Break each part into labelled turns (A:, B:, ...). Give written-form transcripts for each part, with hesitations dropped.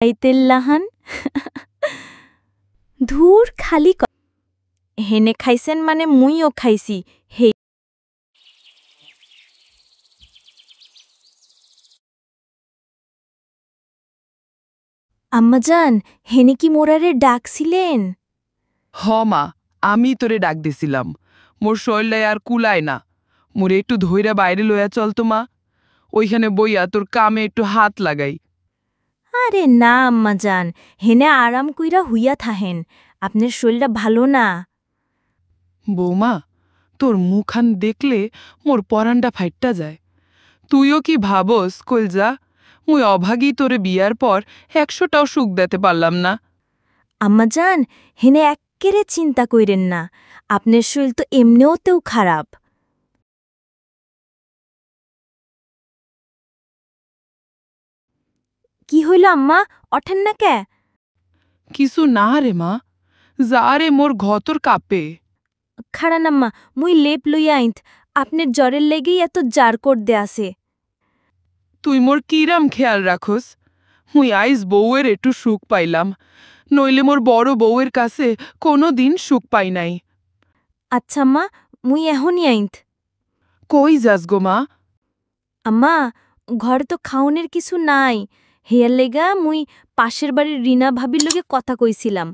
A: আইতেল্লাহান ধুর খালি হেনে খাইছেন মানে মুইও খাইছি হে আম্মাজান হেনে কি মোরারে ডাকছিলেন?
B: হ মা, আমি তোরে ডাক দিছিলাম। মোর শরীরটাই আর কুলায় না। মোরে একটু ধইরা বাইরে লইয়া চল তো মা। ওইখানে বইয়া তোর কামে একটু হাত লাগাই।
A: আরে না আম্মাজান, হেনে আরাম কইরা হুইয়া থাহেন, আপনার শরীরটা ভালো না।
B: বৌমা, তোর মুখান দেখলে মোর পরানটা ফাইটটা যায়। তুইও কি ভাবস কইলজা, মুই অভাগী তোরে বিয়ার পর 100টাও সুখ দিতে পারলাম না।
A: আম্মাজান হেনে এক্কেরে চিন্তা কইরেন না, আপনার শরীর তো এমনিওতেও খারাপ। কি হইল আম্মা, ওঠেন না কে?
B: কিছু না রে মা, যা রে মোর ঘতর কাঁপে।
A: খাড়ান আম্মা, মুই লেপ লইয়া আইন্ত, আপনার জ্বরের লেগেই এত জার করদে আছে।
B: তুই মোর কিরাম খেয়াল রাখোস? মুই আইজ বউয়ের একটু সুখ পাইলাম, নইলে মোর বড় বউয়ের কাছে কোনো দিন সুখ পাই নাই।
A: আচ্ছা আম্মা, মুই এখনই আইন্ত।
B: কই যাস গো মা?
A: আম্মা, ঘরে তো খাওনের কিছু নাই, হেয়ার লেগা মুই পাশের বাড়ির রিনা ভাবির লগে কথা কইছিলাম।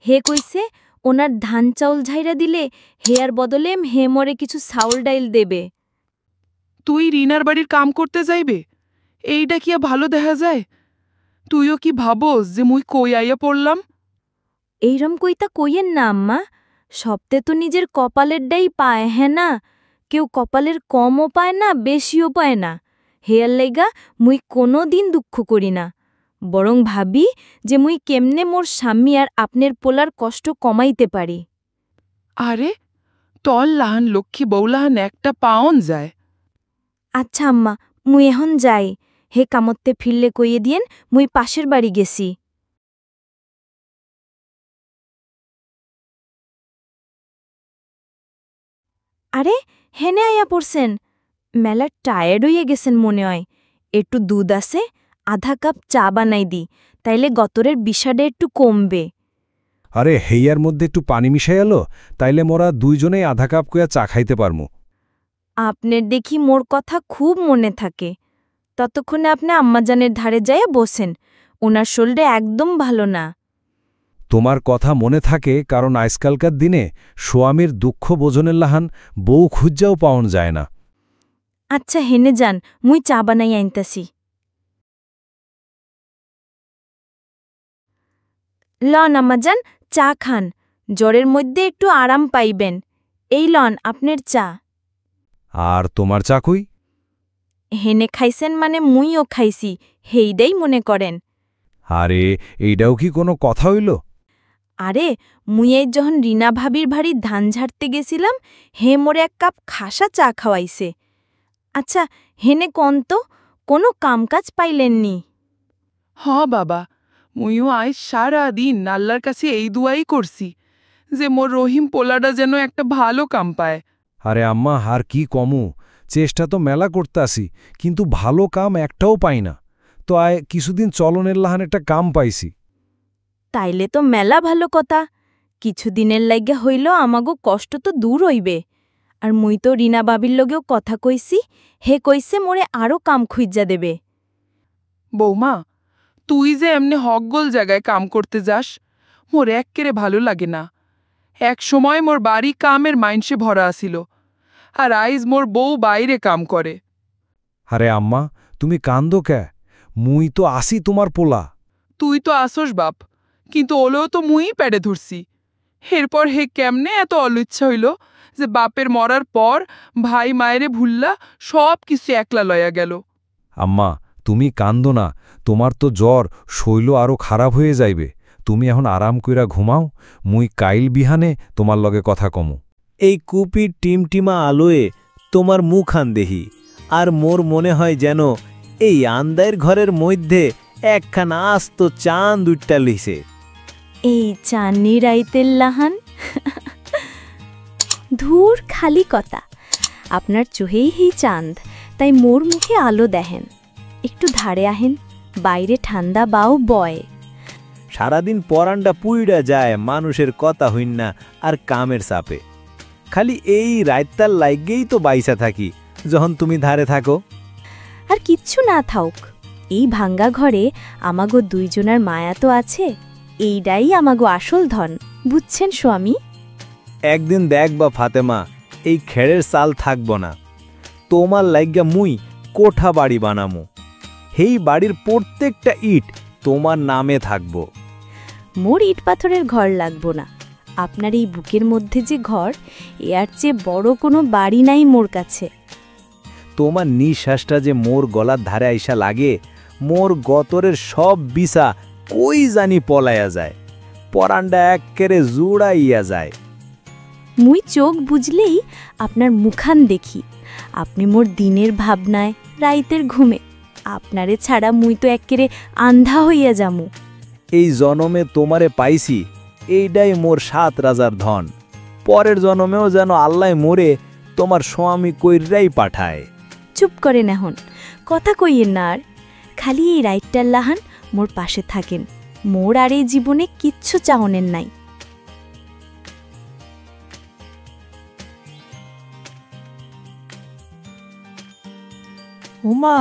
A: হে কইছে ওনার ধান চাউল ঝাইরা দিলে হেয়ার বদলে হে মরে কিছু চাউল ডাইল দেবে।
B: তুই রিনার বাড়ির কাম করতে যাইবে? এইটা কি ভালো দেখা যায়? তুইও কি ভাবস যে মুই কই আইয়া পড়লাম?
A: এইরম কইতা কইয়েন না আম্মা, সপ্তে তো নিজের কপালের ডাই পায়, হ্যাঁ না? কেউ কপালের কমও পায় না, বেশিও পায় না। হেয়ার লেগা মুই কোনো দিন দুঃখ করি না, বরং ভাবি যে মুই কেমনে মোর স্বামী আর আপনার পোলার কষ্ট কমাইতে পারি।
B: আরে তল লাহান লক্ষ্মী বউলাহান একটা পাওন যায়।
A: আচ্ছা আম্মা, মুই এখন যাই, হে কামত্তে ফিরলে কইয়ে দিয়েন মুই পাশের বাড়ি গেছি। আরে হেনে আইয়া পড়ছেন, মেলা টায়ার্ড হইয়া গেছেন মনে হয়। একটু দুধ আছে, আধা কাপ চা বানাই দি, তাইলে গতরের বিষাটা একটু কমবে।
C: আরে হেইয়ার মধ্যে একটু পানি মিশাই এলো, তাইলে মোরা দুইজনেই আধা কাপ কইয়া চা খাইতে পারমু।
A: আপনার দেখি মোর কথা খুব মনে থাকে। ততক্ষণে আপনি আম্মাজানের ধারে যাইয়া বসেন, ওনার শরীরটা একদম ভালো না।
C: তোমার কথা মনে থাকে কারণ আজকালকার দিনে স্বামীর দুঃখ বোঝনের লাহান বউ খুঁজাও পাওন যায় না।
A: আচ্ছা হেনে যান, মুই চা বানাই আনতাছি। লন আম্মাজান, চা খান, জ্বরের মধ্যে একটু আরাম পাইবেন। এই লন আপনার চা।
C: আর তোমার চা কই?
A: হেনে খাইছেন মানে মুইও খাইছি, হেইডাই মনে করেন।
C: আরে এইটাও কি কোনো কথা হইল?
A: আরে মুই এই যখন রিনা ভাবির ভারী ধান ঝাড়তে গেছিলাম, হে মোরে এক কাপ খাসা চা খাওয়াইছে। আচ্ছা হেনে কন্ত কোনো কামকাজ পাইলেননি?
B: হ বাবা, মুইও আজ সারা দিন আল্লাহর কাছে এই দুয়াই করছি যে মোর রহিম পোলাটা যেন একটা ভালো কাম পায়।
C: আরে আম্মা, আর কি কমু, চেষ্টা তো মেলা করতাছি, কিন্তু ভালো কাম একটাও পাই না। তো আয় কিছুদিন চলনের লাহান একটা কাম পাইছি।
A: তাইলে তো মেলা ভালো কথা, কিছুদিনের লাইগা হইল আমাগো কষ্ট তো দূর হইবে। আর মুই তো রিনা বাবির লগেও কথা কইছি, হে কইছে মোরে আরও কাম খুইজ্জা দেবে।
B: বৌমা, তুই যে এমনি হকগোল জায়গায় কাম করতে যাস, মোর এক্কেরে ভালো লাগে না। এক সময় মোর বাড়ি কামের মাইন্সে ভরা আসিল, আর আইজ মোর বউ বাইরে কাম করে।
C: আরে আম্মা, তুমি কান্দো কে? মুই তো আসি তোমার পোলা।
B: তুই তো আসস বাপ, কিন্তু ওলেও তো মুই প্যাডে ধরছি। এরপর হে কেমনে এত অলিচ্ছা হইল যে বাপের মরার পর ভাই মায়েরে ভুল্লা সব কিছু একলা লয়া গেল।
C: আম্মা, তুমি কান্দো না, তোমার তো জ্বর, শৈল আরও খারাপ হয়ে যাইবে। তুমি এখন আরাম কইরা ঘুমাও, মুই কাইল বিহানে তোমার লগে কথা কমু।
D: এই কুপির টিমটিমা আলোয়ে তোমার মুখান দেহি, আর মোর মনে হয় যেন এই আন্দায়ের ঘরের মধ্যে একখানা আস্ত চাঁদ উঠটা লিছে।
A: এই চাঁদনি রাইতের লাহান ধুর খালি কথা, আপনার চোহেই হি চাঁদ, তাই মোর মুখে আলো দেহেন। একটু ধারে আহেন, বাইরে ঠান্ডা বাও বয়।
D: সারাদিন পরানটা পুইড়া যায় মানুষের কথা হইন না আর কামের চাপে। খালি এই রাইতার লাইগেই তো বাইসা থাকি যখন তুমি ধারে থাকো।
A: আর কিচ্ছু না থাক, এই ভাঙ্গা ঘরে আমাগো দুইজনার মায়া তো আছে, এইটাই আমাগো আসল ধন, বুঝছেন স্বামী?
D: একদিন দেখবা ফাতেমা, এই খেড়ের চাল থাকব না। তোমার লাইগা মুই কোঠা বাড়ি বানামু, সেই বাড়ির প্রত্যেকটা ইট তোমার নামে থাকব।
A: মোর ইট পাথরের ঘর লাগবো না, আপনার এই বুকের মধ্যে যে ঘর, এর চেয়ে বড় কোনো বাড়ি নাই মোর কাছে।
D: তোমার নিঃশ্বাসটা যে মোর গলার ধারে আইসা লাগে, মোর গতরের সব বিছা কই জানি পলাইয়া যায়, পরানটা এক্কেরে জুড়াইয়া যায়।
A: মুই চোখ বুঝলেই আপনার মুখান দেখি, আপনি মোর দিনের ভাবনায় রাইতের ঘুমে, আপনারে ছাড়া মুই তো এক্কেরে আন্ধা হইয়া যামু।
D: এই জনমে তোমারে পাইছি, এইটাই মোর 7 রাজার ধন। পরের জনমেও যেন আল্লাহ মোরে তোমার স্বামী কইরাই পাঠায়।
A: চুপ করেন এখন, কথা কইয়েন না আর, খালি এই রাইটটার লাহান মোর পাশে থাকেন। মোর আর এই জীবনে কিচ্ছু চাহনের নাই।
B: ওমা,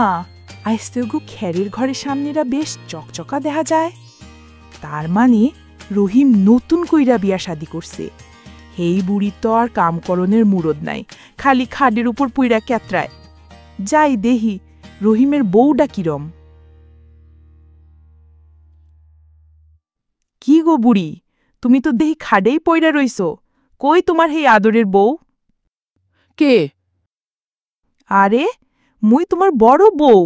B: আইস্তেগু খেরির ঘরের সামনেরা বেশ চকচকা দেখা যায়। তার মানে রহিম নতুন কইরা বিয়া শাদি করছে। হেই বুড়ির তো আর কামকরণের মুরদ নাই, খালি খাডের উপর পুইরা ক্যাত্রায়। যাই দেহি রহিমের বউডা কিরম। কি গো বুড়ি, তুমি তো দেহি খাডেই পইরা রইছ, কই তোমার হেই আদরের বউ? কে? আরে মুই তোমার বড় বউ।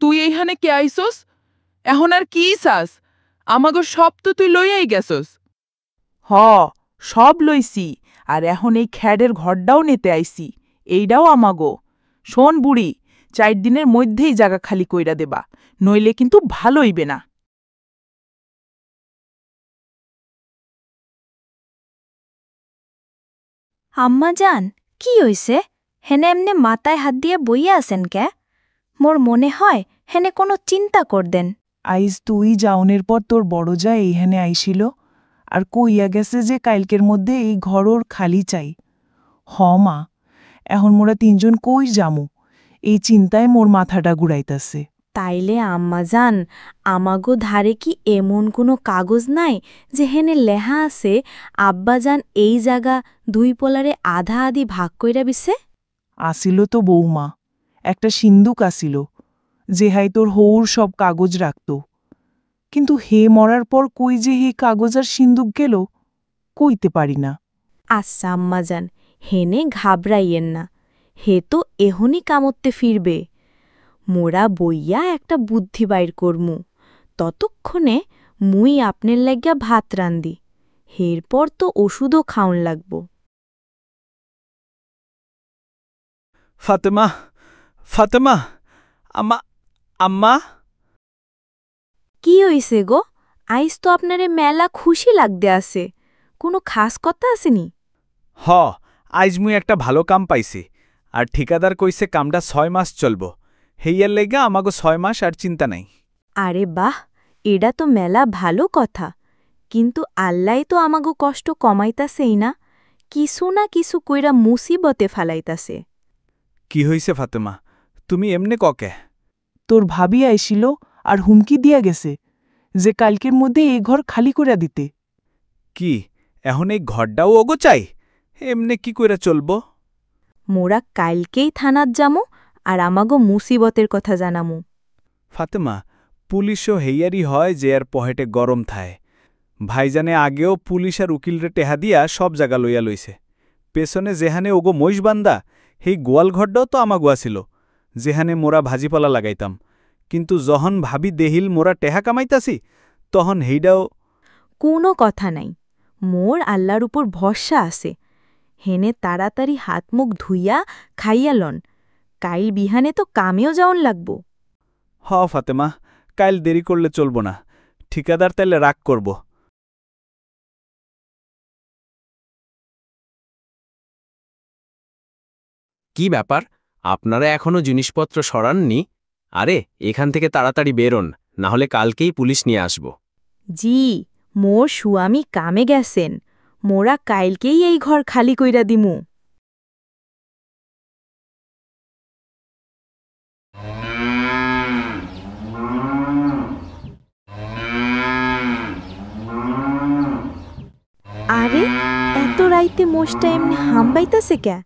B: তুই এইখানে কে আইসস? এখন আর কি চাস? আমাগো সব তো তুই লইয়াই গেছস। হ, সব লইছি, আর এখন এই খ্যাডের ঘরটাও নিতে আইছি, এইটাও আমাগো। শোন বুড়ি, 4 দিনের মধ্যেই জায়গা খালি কইরা দেবা, নইলে কিন্তু ভালো হইবে না।
A: আম্মা যান, কি হইছে? হেনে এমনে মাথায় হাত দিয়ে বইয়া আছেন কে? মোর মনে হয় হেনে কোনো চিন্তা করদেন।
B: আইজ তুই যাওনের পর তোর বড় যা এইখানে আইছিল, আর কইয়া গেছে যে কালকের মধ্যে এই ঘর ওর খালি চাই। হ মা, এখন মোরা 3 জন কই যামু, এই চিন্তায় মোর মাথাটা ঘুরাইতাছে।
A: তাইলে আম্মা যান, আমাগো ধারে কি এমন কোনো কাগজ নাই যে হেনে লেহা আছে আব্বা যান এই জায়গা 2 পোলারে আধা আধি ভাগ কইরা বিছে?
B: আসিল তো বৌমা, একটা সিন্দুক আসিল, যেহাই তোর হৌর সব কাগজ রাখত। কিন্তু হে মরার পর কই যে হে কাগজ আর সিন্দুক গেল, কইতে পারি না।
A: আচ্ছা আম্মা যান, হেনে ঘাবড়াইয়েন না, হে তো এহনি কামত্তে ফিরবে। মোরা বইয়া একটা বুদ্ধি বাইর করমু, ততক্ষণে মুই আপনার লাগিয়া ভাত রান্দি, হেরপর তো ওষুধও খাওন লাগব।
D: ফাতেমা, ফাতেমা, আম্মা, আম্মা।
A: কি হইছে গো? আইস তো আপনারে মেলা খুশি লাগতে আছে, কোনো খাস কথা আসেনি?
D: হ, আইজ মুই একটা ভালো কাম পাইছি, আর ঠিকাদার কইছে কামটা 6 মাস চলব। হেইয়ার লেগা আমাগো 6 মাস আর চিন্তা নাই।
A: আরে বাহ, এডা তো মেলা ভালো কথা, কিন্তু আল্লাহ তো আমাগো কষ্ট কমাইতাছেই না, কিছু না কিছু কইরা মুসিবতে ফালাইতাছে।
D: কি হইছে ফাতেমা, তুমি এমনে ককে?
B: তোর ভাবি আইছিল আর হুমকি দিয়া গেছে যে কালকের মধ্যে এই ঘর খালি করে দিতে।
D: কি এখন এই ঘরটাও ওগো চাই? এমনে কি কইরা চলব?
A: মোরা কালকেই থানাত যামু আর আমাগো মুসিবতের কথা জানামু।
D: ফাতেমা, পুলিশও হেইয়ারই হয় যে আর পহেটে গরম থায়। ভাইজানে আগেও পুলিশ আর উকিলরে টেহা দিয়া সব জায়গা লইয়া লইছে। পেছনে যেহানে ওগো মহিষ বান্দা, হেই গোয়াল ঘরটাও তো আমাগো আছিল, যেহানে মোরা ভাজিপালা লাগাইতাম। কিন্তু যখন ভাবি দেহিল মোরা টেহা কামাইতাছি, তখন হেইডাও।
A: কোনো কথা নাই, মোর আল্লাহর উপর ভরসা আছে, হেনে তাড়াতাড়ি হাত মুখ ধুইয়া খাইয়া লন, কাইল বিহানে তো কামেও যাওন লাগব।
D: হ ফাতেমা, কাইল দেরি করলে চলব না, ঠিকাদার তাইলে রাগ করব।
E: কি ব্যাপার, আপনারা এখনো জিনিসপত্র সরাননি? আরে এখান থেকে তাড়াতাড়ি বেরোন, না হলে কালকেই পুলিশ নিয়ে আসব।
A: জি, মোর সুয়ামী কামে গেছেন, মোরা কাইলকেই এই ঘর খালি কইরা দিমু। আরে এত রাইতে মোষটা এমনি হামবাইতাছে কে?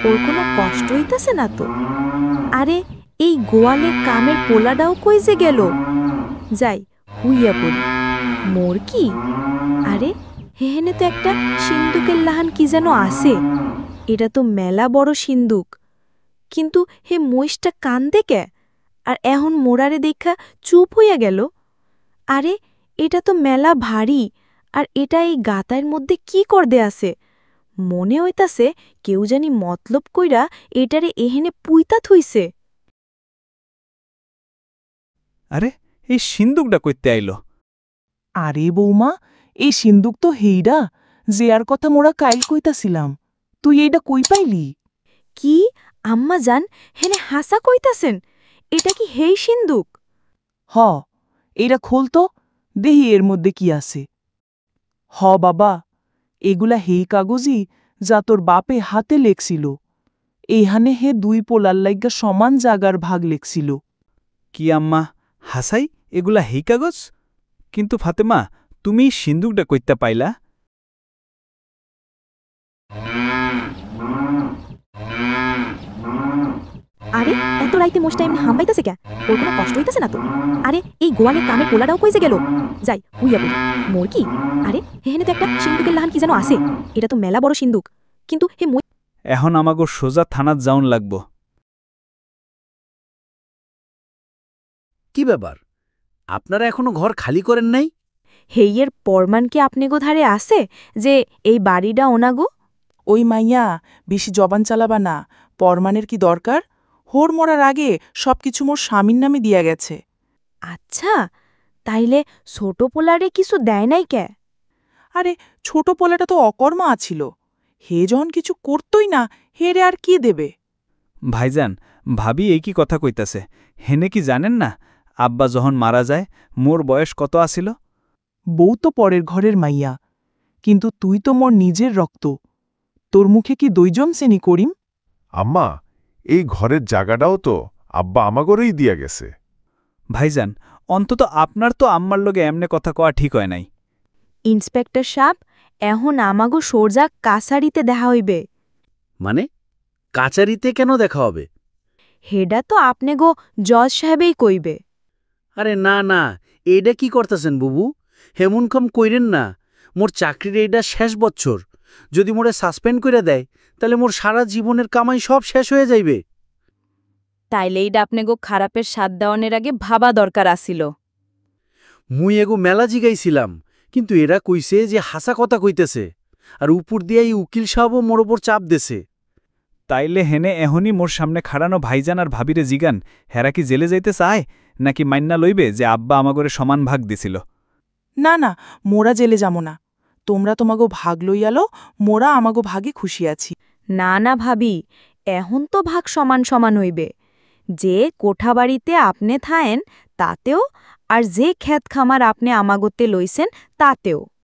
A: ওর কোনো কষ্ট হইতাছে না তো? আরে এই গোয়ালে কামের পোলাটাও কই যে গেল? যাই হুইয়া পড়ি। মোর কি? আরে হেহেনে তো একটা সিন্দুকের লাহান কি যেন আছে। এটা তো মেলা বড় সিন্দুক, কিন্তু হে মহিষটা কান্দে কে? আর এখন মোরারে দেখা চুপ হইয়া গেল। আরে এটা তো মেলা ভারী, আর এটা এই গাতার মধ্যে কি করদে আছে? মনে হইতাছে কেউ জানি মতলব কইরা এটারে এহেনে পুইতা থইছে।
D: আরে এই সিন্দুকটা কইতে আইল?
B: আরে বৌমা, এই সিন্দুক তো হেইডা যে আর কথা মোরা কাইল কইতাছিলাম। তুই এইটা কই পাইলি?
A: কি আম্মা জান, হেনে হাসা কইতাছেন? এটা কি হেই সিন্দুক?
B: হ, এইটা খোলতো, দেহি এর মধ্যে কি আছে। হ বাবা, এগুলা হেই কাগজই যা তোর বাপে হাতে লেখছিল। এইহানে হে 2 পোলার লাইগা সমান জাগার ভাগ লেখছিল।
D: কি আম্মা, হাসাই এগুলা হেই কাগজ? কিন্তু ফাতেমা, তুমি সিন্দুকটা কইতে পাইলা?
A: আরে এত রাইতে মোষটা এমনি হামবাইতাছে কে? ওর কোনো কষ্ট হইতাছে না তো? আরে এই গোয়ালের কামের পোলাটাও কই যে গেল? যাই হুইয়া পড়ি। মোর কি? আরে হেহেনে তো একটা সিন্দুকের লাহান কি যেন আছে। এটা তো মেলা বড় সিন্দুক, কিন্তু হে
D: এখন আমাগো সোজা থানাত যাউন লাগবো।
F: কি ব্যাপার, আপনারা এখনো ঘর খালি করেন নাই?
A: হেইয়ের পরমান কি আপনি গো ধারে আছে যে এই বাড়িটা ওনাগো?
B: ওই মাইয়া, বেশি জবান চালাবা না। পরমানের কি দরকার? হোর মরার আগে সবকিছু মোর স্বামীর নামে দিয়া গেছে।
A: আচ্ছা, তাইলে ছোট পোলারে কিছু দেয় নাই কে?
B: আরে ছোট পোলাটা তো অকর্মা আছিল। হে যখন কিছু করতই না, হেরে আর কি দেবে?
D: ভাইজান, ভাবি এই কি কথা কইতাছে? হেনে কি জানেন না আব্বা যখন মারা যায় মোর বয়স কত আছিল?
B: বউ তো পরের ঘরের মাইয়া, কিন্তু তুই তো মোর নিজের রক্ত। তোর মুখে কি দইজম শ্রেণী করিম?
G: আম্মা, এই ঘরের জায়গাটাও তো আব্বা আমাগরেই দিয়া গেছে।
D: ভাইজান, অন্তত আপনার তো আম্মার লগে এমনে কথা কওয়া ঠিক হয় নাই।
A: ইন্সপেক্টর সাহেব, এখন আমাগো সোরজা কাছারিতে দেখা হইবে।
F: মানে কাচারিতে কেন দেখা হবে?
A: হেডা তো আপনি গো জজ সাহেবেই কইবে।
F: আরে না না, এইটা কি করতেছেন বুবু? হেমুনকম কইরেন না। মোর চাকরির এইটা শেষ বছর। যদি মোরে সাসপেন্ড করে দেয়, তাহলে মোর সারা জীবনের কামাই সব শেষ হয়ে যাইবে।
A: তাইলে এইডা আপনি গো খারাপের সাথ দেওয়ানের আগে ভাবা দরকার আসিল।
F: মুই এগো মেলা জিগাইছিলাম, কিন্তু এরা কইছে যে হাসা কথা কইতেছে, আর উপর দিয়ে এই উকিল সাহেবও মোর ওপর চাপ দেছে।
D: তাইলে হেনে এহনই মোর সামনে খাড়ানো ভাইজান আর ভাবিরে জিগান হেরা কি জেলে যাইতে চায়, নাকি মান্না লইবে যে আব্বা আমাগরে সমান ভাগ দিছিল?
B: না না, মোরা জেলে যাবো না। তোমরা তোমাগো ভাগ লইয়ালো, মোরা আমাগো ভাগে খুশি আছি।
A: না না ভাবি, এখন তো ভাগ সমান সমান হইবে। যে কোঠা বাড়িতে আপনি থায়েন তাতেও, আর যে ক্ষেত খামার আপনি আমাগতে লইছেন তাতেও।